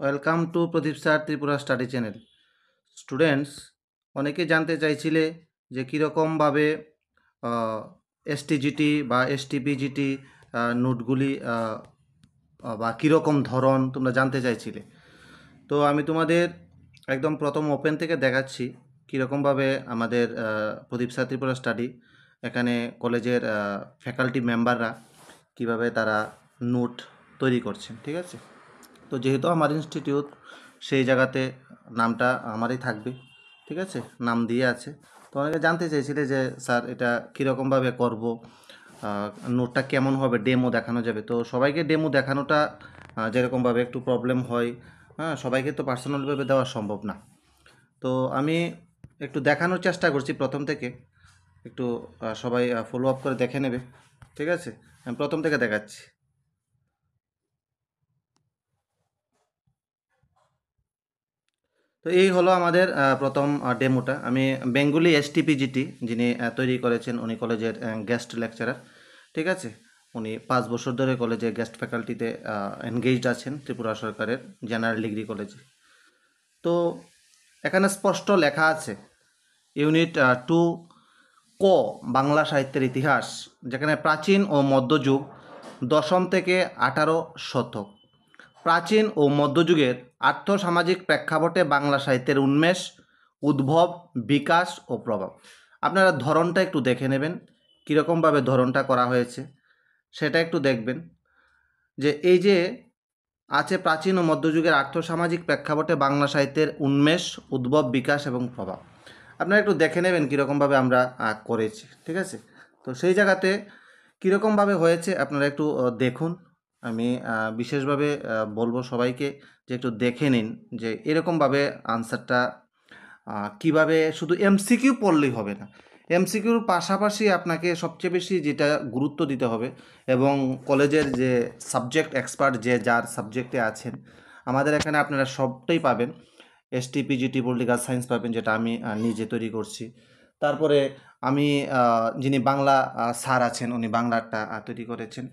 Welcome to Pradeep sir Tripura study channel. Students, অনেকে জানতে চাইছিলে যে কীরকমভাবে এসটিজিটি বা এসটিপিজিটি নোটগুলি বা কীরকম ধরন তোমরা জানতে চাইছিলে। তো আমি তোমাদের একদম প্রথম ওপেন থেকে দেখাচ্ছি কীরকমভাবে আমাদের প্রদীপ স্যার ত্রিপুরা স্টাডি এখানে কলেজের ফ্যাকাল্টি মেম্বাররা কীভাবে তারা নোট তৈরি করছেন। ঠিক আছে, তো যেহেতু আমার ইনস্টিটিউট, সেই জায়গাতে নামটা আমারই থাকবে। ঠিক আছে, নাম দিয়ে আছে। তো অনেকে জানতে চেয়েছিলে যে স্যার এটা কীরকমভাবে করব, নোটটা কেমন হবে, ডেমো দেখানো যাবে। তো সবাইকে ডেমো দেখানোটা যেরকমভাবে একটু প্রবলেম হয়, হ্যাঁ, সবাইকে তো পার্সোনালভাবে দেওয়া সম্ভব না। তো আমি একটু দেখানোর চেষ্টা করছি প্রথম থেকে, একটু সবাই ফলো আপ করে দেখে নেবে। ঠিক আছে, আমি প্রথম থেকে দেখাচ্ছি। তো এই হলো আমাদের প্রথম ডেমোটা। আমি বেঙ্গলি এসটিপিজিটি যিনি তৈরি করেছেন, উনি কলেজের গেস্ট লেকচারার। ঠিক আছে, উনি 5 বছর ধরে কলেজে গেস্ট ফ্যাকাল্টিতে এনগেজড আছেন ত্রিপুরা সরকারের জেনারেল ডিগ্রি কলেজে। তো এখানে স্পষ্ট লেখা আছে ইউনিট 2 ক বাংলা সাহিত্যের ইতিহাস, যেখানে প্রাচীন ও মধ্যযুগ 10ম থেকে 18 শতক। প্রাচীন ও মধ্যযুগের আর্থসামাজিক প্রেক্ষাপটে বাংলা সাহিত্যের উন্মেষ, উদ্ভব, বিকাশ ও প্রভাব। আপনারা ধরনটা একটু দেখে নেবেন, কীরকমভাবে ধরনটা করা হয়েছে সেটা একটু দেখবেন। যে এই যে আছে প্রাচীন ও মধ্যযুগের আর্থসামাজিক প্রেক্ষাপটে বাংলা সাহিত্যের উন্মেষ, উদ্ভব, বিকাশ এবং প্রভাব। আপনারা একটু দেখে নেবেন কীরকমভাবে আমরা করেছি। ঠিক আছে, তো সেই জায়গাতে কীরকমভাবে হয়েছে আপনারা একটু দেখুন। আমি বিশেষভাবে বলবো সবাইকে যে একটু দেখে নিন যে এরকমভাবে আনসারটা কিভাবে, শুধু এমসিকিউ পড়লেই হবে না, এমসিকিউর পাশাপাশি আপনাকে সবচেয়ে বেশি যেটা গুরুত্ব দিতে হবে, এবং কলেজের যে সাবজেক্ট এক্সপার্ট যে যার সাবজেক্টে আছেন, আমাদের এখানে আপনারা সবটাই পাবেন। এসটিপিজিটি পলিটিক্যাল সায়েন্স পাবেন, যেটা আমি নিজে তৈরি করছি। তারপরে আমি যিনি বাংলা স্যার আছেন, উনি বাংলাটা তৈরি করেছেন।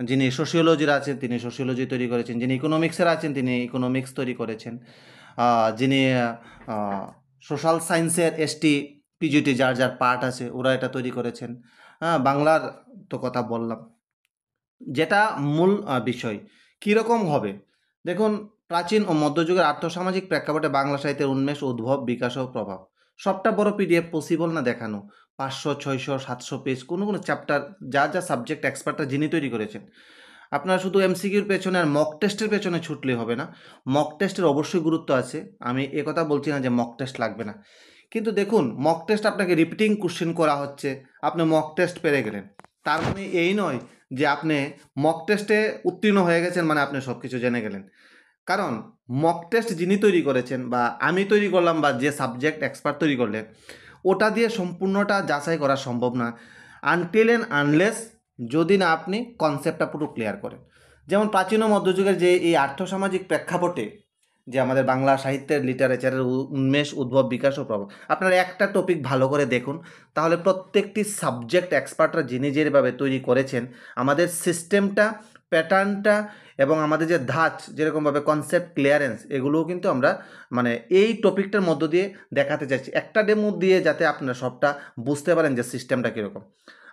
যিনি সোশিওলজির আছেন, তিনি সোশিওলজি তৈরি করেছেন। যিনি ইকোনমিক্সের আছেন, তিনি ইকোনমিক্স তৈরি করেছেন। যিনি সোশ্যাল সায়েন্সের এসটি পিজিটি যার যার পার্ট আছে, ওরা এটা তৈরি করেছেন। হ্যাঁ, বাংলার তো কথা বললাম। যেটা মূল বিষয় কীরকম হবে দেখুন, প্রাচীন ও মধ্যযুগের আর্থসামাজিক প্রেক্ষাপটে বাংলা সাহিত্যের উন্মেষ, উদ্ভব, বিকাশ ও প্রভাব। সবটা বড় পিডিএফ পসিবল না দেখানো, 500, 600, 700 পেজ, কোনো কোনো চ্যাপ্টার যা যা সাবজেক্ট এক্সপার্টরা যিনি তৈরি করেছেন। আপনারা শুধু এমসিকিউর পেছনে আর মক টেস্টের পেছনে ছুটলে হবে না। মক টেস্টের অবশ্যই গুরুত্ব আছে, আমি কথা বলছি না যে মক টেস্ট লাগবে না, কিন্তু দেখুন মক টেস্ট আপনাকে রিপিটিং কোশ্চেন করা হচ্ছে, আপনি মক টেস্ট পেরে গেলেন, তার মানে এই নয় যে আপনি মক টেস্টে উত্তীর্ণ হয়ে গেছেন মানে আপনি সব কিছু জেনে গেলেন। কারণ মক টেস্ট যিনি তৈরি করেছেন বা আমি তৈরি করলাম বা যে সাবজেক্ট এক্সপার্ট তৈরি করলেন, ওটা দিয়ে সম্পূর্ণটা যাচাই করা সম্ভব না, আনটিল অ্যান্ড আনলেস যদি না আপনি কনসেপ্টটা পুরো ক্লিয়ার করেন। যেমন প্রাচীন ও মধ্যযুগের যে এই আর্থসামাজিক প্রেক্ষাপটে যে আমাদের বাংলা সাহিত্যের লিটারেচারের উন্মেষ, উদ্ভব, বিকাশ ও প্রভাব, আপনারা একটা টপিক ভালো করে দেখুন, তাহলে প্রত্যেকটি সাবজেক্ট এক্সপার্টরা যিনি যেভাবে তৈরি করেছেন, আমাদের সিস্টেমটা, প্যাটার্নটা এবং আমাদের যে ধাঁচ, যেরকমভাবে কনসেপ্ট ক্লিয়ারেন্স, এগুলোও কিন্তু আমরা মানে এই টপিকটার মধ্য দিয়ে দেখাতে চাইছি, একটা ডেমো দিয়ে, যাতে আপনারা সবটা বুঝতে পারেন যে সিস্টেমটা কীরকম।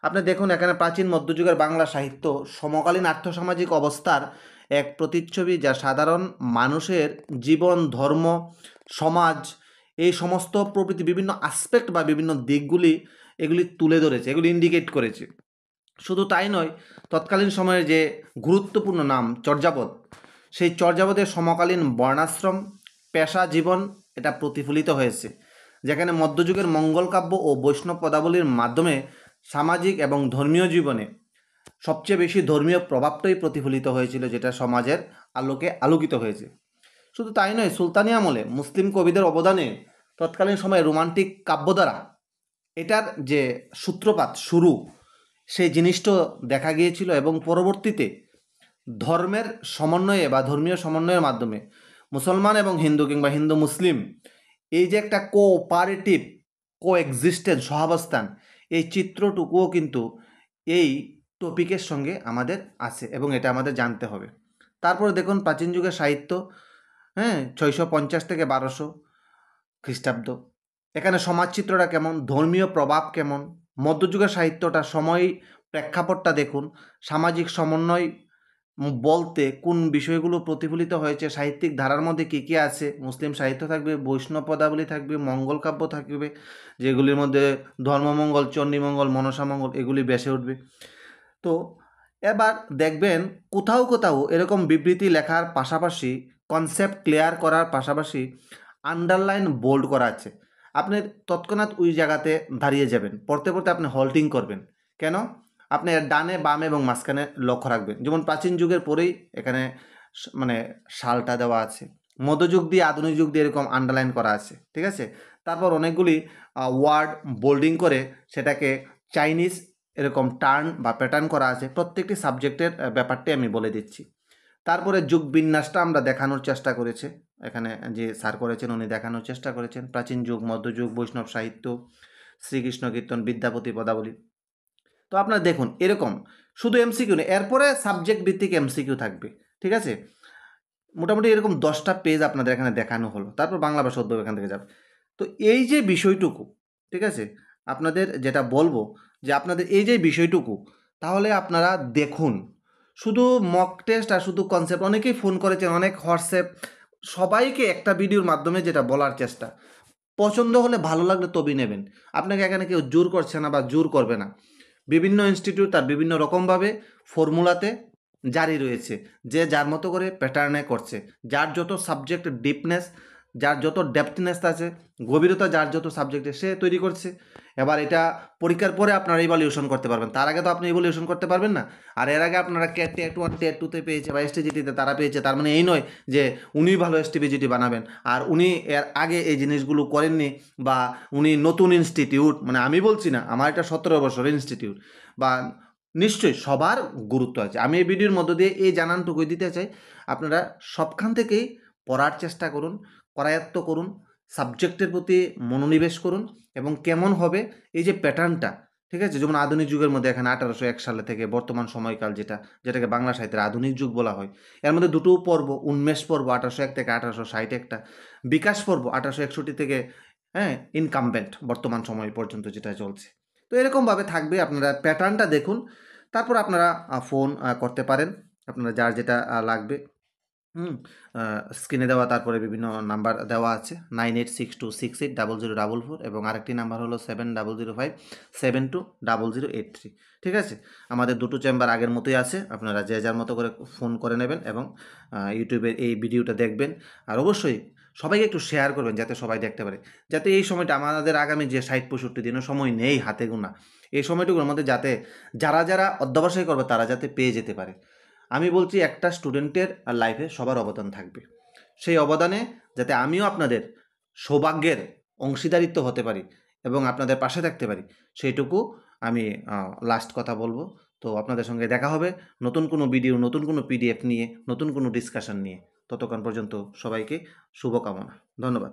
আপনি দেখুন এখানে প্রাচীন মধ্যযুগের বাংলা সাহিত্য সমকালীন আর্থসামাজিক অবস্থার এক প্রতিচ্ছবি, যা সাধারণ মানুষের জীবন, ধর্ম, সমাজ, এই সমস্ত প্রভৃতি বিভিন্ন আসপেক্ট বা বিভিন্ন দিকগুলি এগুলি তুলে ধরেছে, এগুলি ইন্ডিকেট করেছে। শুধু তাই নয়, তৎকালীন সময়ের যে গুরুত্বপূর্ণ নাম চর্যাপদ, সেই চর্যাপদের সমকালীন বর্ণাশ্রম, পেশা জীবন এটা প্রতিফলিত হয়েছে, যেখানে মধ্যযুগের মঙ্গল কাব্য ও বৈষ্ণব পদাবলীর মাধ্যমে সামাজিক এবং ধর্মীয় জীবনে সবচেয়ে বেশি ধর্মীয় প্রভাবটাই প্রতিফলিত হয়েছিল, যেটা সমাজের আলোকে আলোকিত হয়েছে। শুধু তাই নয়, সুলতানি আমলে মুসলিম কবিদের অবদানে তৎকালীন সময়ে রোমান্টিক কাব্যধারা, এটার যে সূত্রপাত, শুরু, সেই জিনিসটা দেখা গিয়েছিল, এবং পরবর্তীতে ধর্মের সমন্বয়ে বা ধর্মীয় সমন্বয়ের মাধ্যমে মুসলমান এবং হিন্দু কিংবা হিন্দু মুসলিম, এই যে একটা কোঅপারেটিভ কোএক্সিস্টেন্স, সহাবস্থান, এই চিত্রটুকুও কিন্তু এই টপিকের সঙ্গে আমাদের আছে, এবং এটা আমাদের জানতে হবে। তারপরে দেখুন প্রাচীন যুগের সাহিত্য, হ্যাঁ, 650 থেকে 1200 খ্রিস্টাব্দ। এখানে সমাজচিত্রটা কেমন, ধর্মীয় প্রভাব কেমন, মধ্যযুগের সাহিত্যটা সময় প্রেক্ষাপটটা দেখুন, সামাজিক সমন্বয় বলতে কোন বিষয়গুলো প্রতিফলিত হয়েছে, সাহিত্যিক ধারার মধ্যে কী কী আছে, মুসলিম সাহিত্য থাকবে, বৈষ্ণব পদাবলী থাকবে, মঙ্গল কাব্য থাকবে, যেগুলির মধ্যে ধর্মমঙ্গল, চণ্ডীমঙ্গল, মনসামঙ্গল এগুলি বেসে উঠবে। তো এবার দেখবেন কোথাও কোথাও এরকম বিবৃতি লেখার পাশাপাশি কনসেপ্ট ক্লিয়ার করার পাশাপাশি আন্ডারলাইন বোল্ড করা আছে। আপনি তৎক্ষণাৎ ওই জায়গাতে দাঁড়িয়ে যাবেন, পড়তে পড়তে আপনি হল্টিং করবেন। কেন? আপনি ডানে বামে এবং মাঝখানে লক্ষ্য রাখবেন। যেমন প্রাচীন যুগের পরেই এখানে মানে সালটা দেওয়া আছে, মধ্যযুগ দিয়ে আধুনিক যুগ দিয়ে এরকম আন্ডারলাইন করা আছে, ঠিক আছে। তারপর অনেকগুলি ওয়ার্ড বোল্ডিং করে সেটাকে চাইনিজ এরকম টার্ন বা প্যাটার্ন করা আছে। প্রত্যেকটি সাবজেক্টের ব্যাপারটি আমি বলে দিচ্ছি। তারপরে যুগ বিন্যাসটা আমরা দেখানোর চেষ্টা করেছে, এখানে যে স্যার করেছেন উনি দেখানোর চেষ্টা করেছেন, প্রাচীন যুগ, মধ্যযুগ, বৈষ্ণব সাহিত্য, শ্রীকৃষ্ণ কীর্তন, বিদ্যাপতি পদাবলী। তো আপনারা দেখুন এরকম শুধু এমসিকিউ নেই, এরপরে সাবজেক্ট ভিত্তিক এমসিকিউ থাকবে, ঠিক আছে। মোটামুটি এরকম 10টা পেজ আপনাদের এখানে দেখানো হলো, তারপর বাংলা ভাষা উদ্ভব এখান থেকে যাবে। তো এই যে বিষয়টুকু, ঠিক আছে, আপনাদের যেটা বলবো যে আপনাদের এই যে বিষয়টুকু, তাহলে আপনারা দেখুন শুধু মক টেস্ট আর শুধু কনসেপ্ট। অনেকেই ফোন করেছেন, অনেক হোয়াটসঅ্যাপ, সবাইকে একটা ভিডিওর মাধ্যমে যেটা বলার চেষ্টা, পছন্দ হলে ভালো লাগলে তবেই নেবেন। আপনাকে এখানে কেউ জোর করছে না বা জোর করবে না। বিভিন্ন ইনস্টিটিউট তার বিভিন্ন রকমভাবে ফর্মুলাতে জারি রয়েছে, যে যার মতো করে প্যাটার্নে করছে, যার যত সাবজেক্ট ডিপনেস, যার যত ডেপথনেস আছে, গভীরতা যার যত সাবজেক্টে সে তৈরি করছে। এবার এটা পরীক্ষার পরে আপনারা ইভ্যালুয়েশন করতে পারবেন, তার আগে তো আপনি ইভ্যালুয়েশন করতে পারবেন না। আর এর আগে আপনারা টেট 1 টেট 2তে পেয়েছে বা এসটিজিটিতে তারা পেয়েছে, তার মানে এই নয় যে উনি ভালো এসটিপিজিটি বানাবেন আর উনি এর আগে এই জিনিসগুলো করেননি, বা উনি নতুন ইনস্টিটিউট, মানে আমি বলছি না, আমার এটা 17 বছর ইনস্টিটিউট, বা নিশ্চয়ই সবার গুরুত্ব আছে। আমি এই ভিডিওর মধ্য দিয়ে এই জানানটুকুই দিতে চাই, আপনারা সবখান থেকেই পড়ার চেষ্টা করুন, করায়ত্ত করুন, সাবজেক্টের প্রতি মনোনিবেশ করুন, এবং কেমন হবে এই যে প্যাটার্নটা, ঠিক আছে। যেমন আধুনিক যুগের মধ্যে এখানে 1801 সালে থেকে বর্তমান সময়কাল যেটাকে বাংলা সাহিত্যের আধুনিক যুগ বলা হয়, এর মধ্যে দুটো পর্ব, উন্মেষ পর্ব 1801 থেকে 1860 একটা, বিকাশ পর্ব 1861 থেকে ইনকামবেন্ট বর্তমান সময় পর্যন্ত যেটা চলছে। তো এরকমভাবে থাকবে, আপনারা প্যাটার্নটা দেখুন, তারপর আপনারা ফোন করতে পারেন, আপনারা যার যেটা লাগবে। স্ক্রিনে দেওয়া তারপরে বিভিন্ন নাম্বার দেওয়া আছে, 9862680044, এবং আরেকটি নাম্বার হলো 7005720083, ঠিক আছে। আমাদের দুটো চেম্বার আগের মতোই আছে, আপনারা যে যার মতো করে ফোন করে নেবেন এবং ইউটিউবের এই ভিডিওটা দেখবেন। আর অবশ্যই সবাইকে একটু শেয়ার করবেন যাতে সবাই দেখতে পারে, যাতে এই সময়টা আমাদের আগামী যে 60-65 দিনও সময় নেই হাতে গোনা, এই সময়টুকুর মধ্যে যাতে যারা অধ্যবসায় করবে তারা যাতে পেয়ে যেতে পারে। আমি বলছি একটা স্টুডেন্টের লাইফে সবার অবদান থাকবে, সেই অবদানে যাতে আমিও আপনাদের সৌভাগ্যের অংশীদারিত্ব হতে পারি এবং আপনাদের পাশে থাকতে পারি, সেইটুকু আমি লাস্ট কথা বলবো। তো আপনাদের সঙ্গে দেখা হবে নতুন কোনো ভিডিও, নতুন কোনো পিডিএফ নিয়ে, নতুন কোনো ডিসকাশন নিয়ে। ততক্ষণ পর্যন্ত সবাইকে শুভকামনা, ধন্যবাদ।